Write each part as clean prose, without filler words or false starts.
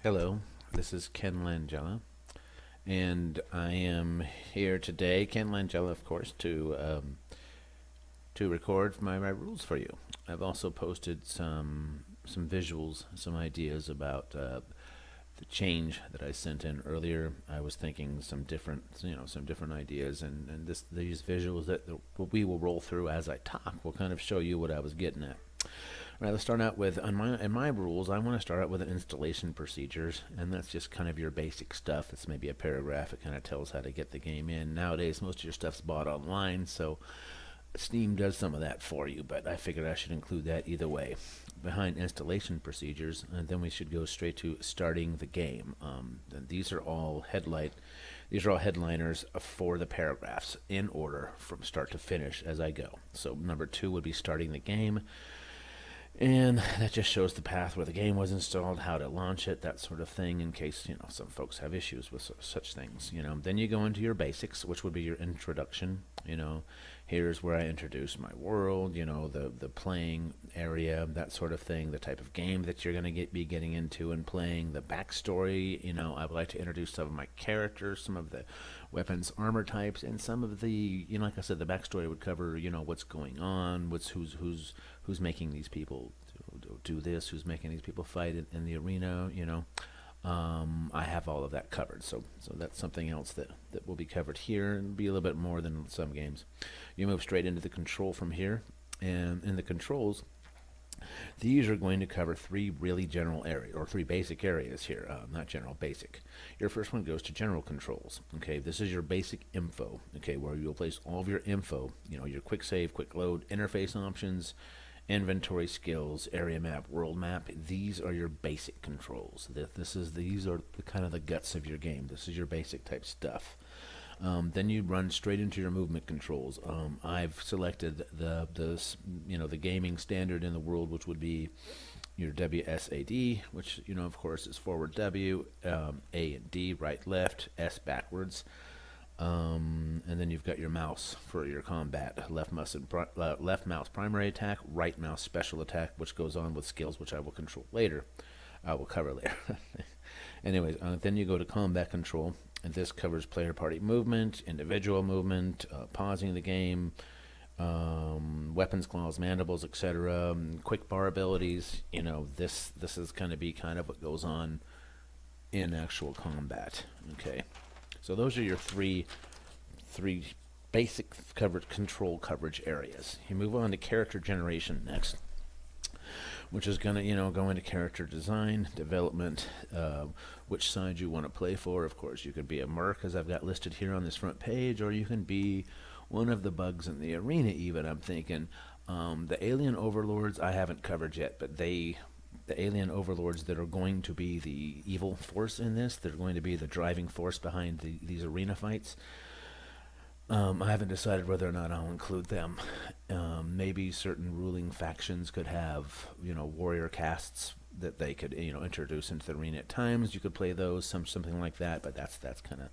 Hello, this is Ken Langella, and I am here today, Ken Langella, of course, to record my rules for you. I've also posted some visuals, some ideas about the change that I sent in earlier. I was thinking some different ideas, and these visuals that we will roll through as I talk will kind of show you what I was getting at. All right, let's start out with, in my rules, I want to start out with an installation procedures, and that's just kind of your basic stuff. It's maybe a paragraph. It kind of tells how to get the game in. Nowadays, most of your stuff's bought online, so Steam does some of that for you, but I figured I should include that either way. Behind installation procedures, and then we should go straight to starting the game. These are all headliners for the paragraphs in order from start to finish as I go. So number 2 would be starting the game. And that just shows the path where the game was installed, how to launch it, that sort of thing, in case, some folks have issues with such things, Then you go into your basics, which would be your introduction, Here's where I introduce my world, the playing area, that sort of thing, the type of game that you're going to be getting into and playing, the backstory, I would like to introduce some of my characters, some of the weapons, armor types, and some of the, like I said, the backstory would cover, what's going on, who's making these people do this, who's making these people fight in the arena, I have all of that covered, so that's something else that will be covered here, and be a little bit more than some games. You move straight into the control from here, and in the controls, these are going to cover 3 really general areas, or 3 basic areas here, not general, basic. Your first one goes to general controls. Okay, this is your basic info, okay, where you'll place all of your info, your quick save, quick load, interface options, inventory, skills, area map, world map. These are your basic controls. These are kind of the guts of your game. This is your basic type stuff. Then you run straight into your movement controls. I've selected the gaming standard in the world, which would be your WSAD, which of course is forward W, A and D, right left, S backwards. And then you've got your mouse for your combat. Left mouse primary attack, right mouse special attack, which goes on with skills, which I will control later. I will cover later. Anyways, then you go to combat control, and this covers player party movement, individual movement, pausing the game, weapons, claws, mandibles, etc. Quick bar abilities. This is going to be kind of what goes on in actual combat. Okay. So those are your three basic control coverage areas. You move on to character generation next, which is going to go into character design, development, which side you want to play for. Of course, you could be a merc, as I've got listed here on this front page, or you can be one of the bugs in the arena even, I'm thinking. The alien overlords I haven't covered yet, but the alien overlords that are going to be the evil force in this, they're going to be the driving force behind these arena fights. I haven't decided whether or not I'll include them. Maybe certain ruling factions could have, warrior castes that they could, introduce into the arena at times. You could play those, something like that, but that's kind of,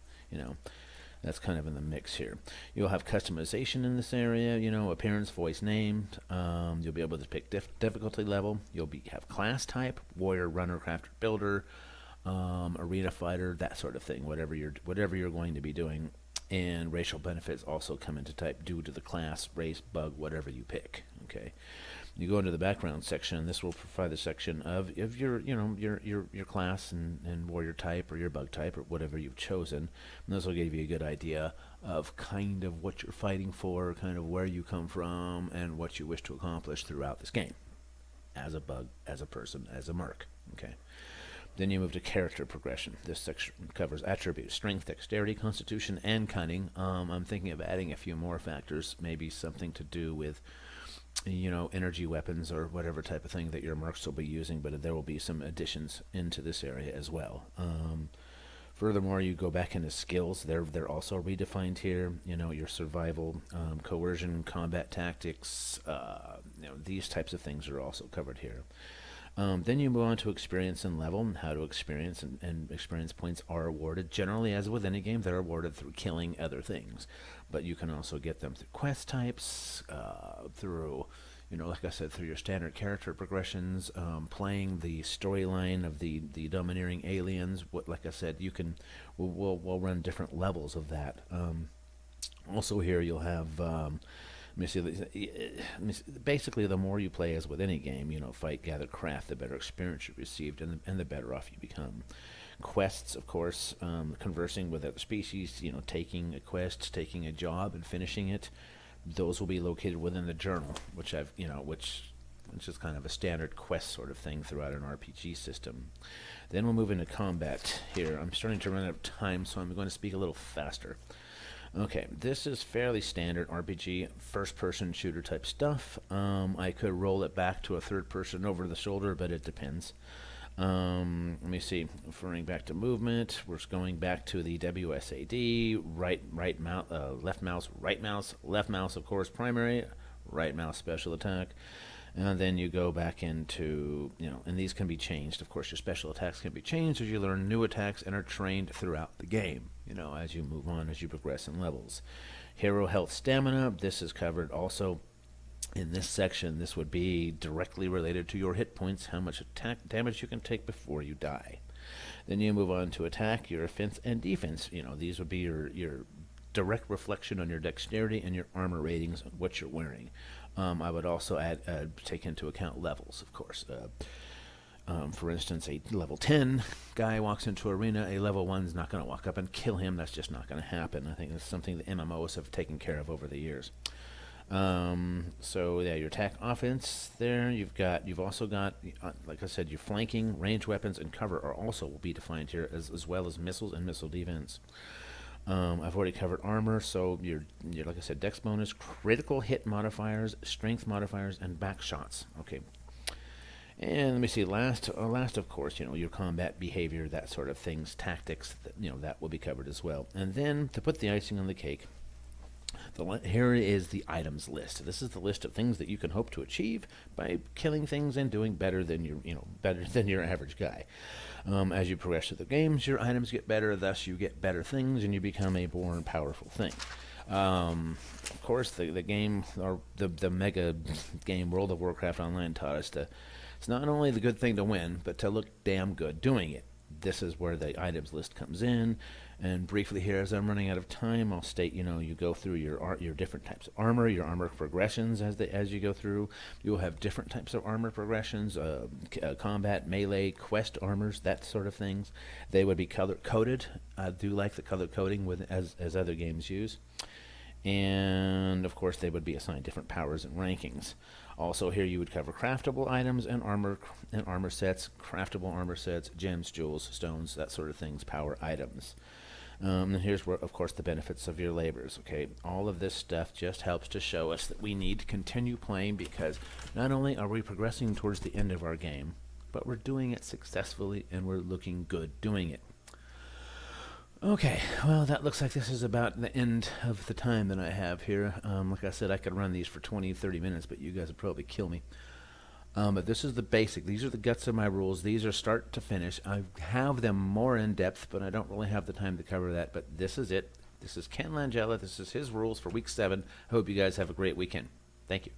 that's kind of in the mix here. You'll have customization in this area, appearance, voice, name. You'll be able to pick difficulty level. You'll have class type, warrior, runner, crafter, builder, arena fighter, that sort of thing, whatever you're going to be doing. And racial benefits also come into type due to the class, race, bug, whatever you pick. Okay. You go into the background section, and this will provide the section of your class and warrior type or your bug type or whatever you've chosen. And this will give you a good idea of kind of what you're fighting for, kind of where you come from, and what you wish to accomplish throughout this game. As a bug, as a person, as a merc. Okay. Then you move to character progression. This section covers attributes, strength, dexterity, constitution, and cunning. I'm thinking of adding a few more factors, maybe something to do with energy weapons or whatever type of thing that your mercs will be using, but there will be some additions into this area as well. Furthermore, you go back into skills. They're also redefined here. Your survival, coercion, combat tactics, these types of things are also covered here. Then you move on to experience and level, and how to experience, and experience points are awarded. Generally, as with any game, they're awarded through killing other things, but you can also get them through quest types, through like I said, through your standard character progressions, playing the storyline of the domineering aliens. What, like I said, we'll run different levels of that. Also, here you'll have. Let me see. Basically, the more you play as with any game, fight, gather, craft, the better experience you received, and the better off you become. Quests, of course, conversing with other species, taking a quest, taking a job, and finishing it. Those will be located within the journal, which is kind of a standard quest sort of thing throughout an RPG system. Then we'll move into combat here. I'm starting to run out of time, so I'm going to speak a little faster. Okay, this is fairly standard RPG, first-person shooter type stuff. I could roll it back to a third-person over the shoulder, but it depends. Let me see. Referring back to movement, we're going back to the WSAD, right mouse, left mouse, right mouse, left mouse, of course, primary, right mouse, special attack. And then you go back into, and these can be changed. Of course, your special attacks can be changed as you learn new attacks and are trained throughout the game, as you move on, as you progress in levels. Hero health stamina, this is covered also in this section. This would be directly related to your hit points, how much attack damage you can take before you die. Then you move on to attack, your offense and defense. These would be your direct reflection on your dexterity and your armor ratings, what you're wearing. I would also take into account levels, of course. For instance, a level 10 guy walks into arena, a level 1 is not going to walk up and kill him. That's just not going to happen. I think that's something the MMOs have taken care of over the years. So yeah, your attack, offense there. You've also got, like I said, your flanking, range weapons, and cover will be defined here, as well as missiles and missile defense. I've already covered armor, so your like I said, dex bonus, critical hit modifiers, strength modifiers, and back shots. Okay. And let me see, last of course, your combat behavior, that sort of things, tactics, that will be covered as well. And then, to put the icing on the cake, here is the items list. This is the list of things that you can hope to achieve by killing things and doing better than your average guy. As you progress through the games, your items get better, thus you get better things, and you become a more powerful thing. Of course, the game, or the mega game World of Warcraft Online taught us it's not only the good thing to win, but to look damn good doing it. This is where the items list comes in. And briefly here, as I'm running out of time, I'll state, you go through your different types of armor, your armor progressions as you go through. You'll have different types of armor progressions, combat, melee, quest armors, that sort of things. They would be color-coded. I do like the color coding as other games use. And, of course, they would be assigned different powers and rankings. Also, here you would cover craftable items and armor sets, craftable armor sets, gems, jewels, stones, that sort of things, power items. And here's where, of course, the benefits of your labors. Okay, all of this stuff just helps to show us that we need to continue playing, because not only are we progressing towards the end of our game, but we're doing it successfully and we're looking good doing it. Okay, well, that looks like this is about the end of the time that I have here. Like I said, I could run these for 20, 30 minutes, but you guys would probably kill me. But this is the basic. These are the guts of my rules. These are start to finish. I have them more in depth, but I don't really have the time to cover that. But this is it. This is Ken Langella. This is his rules for week 7. I hope you guys have a great weekend. Thank you.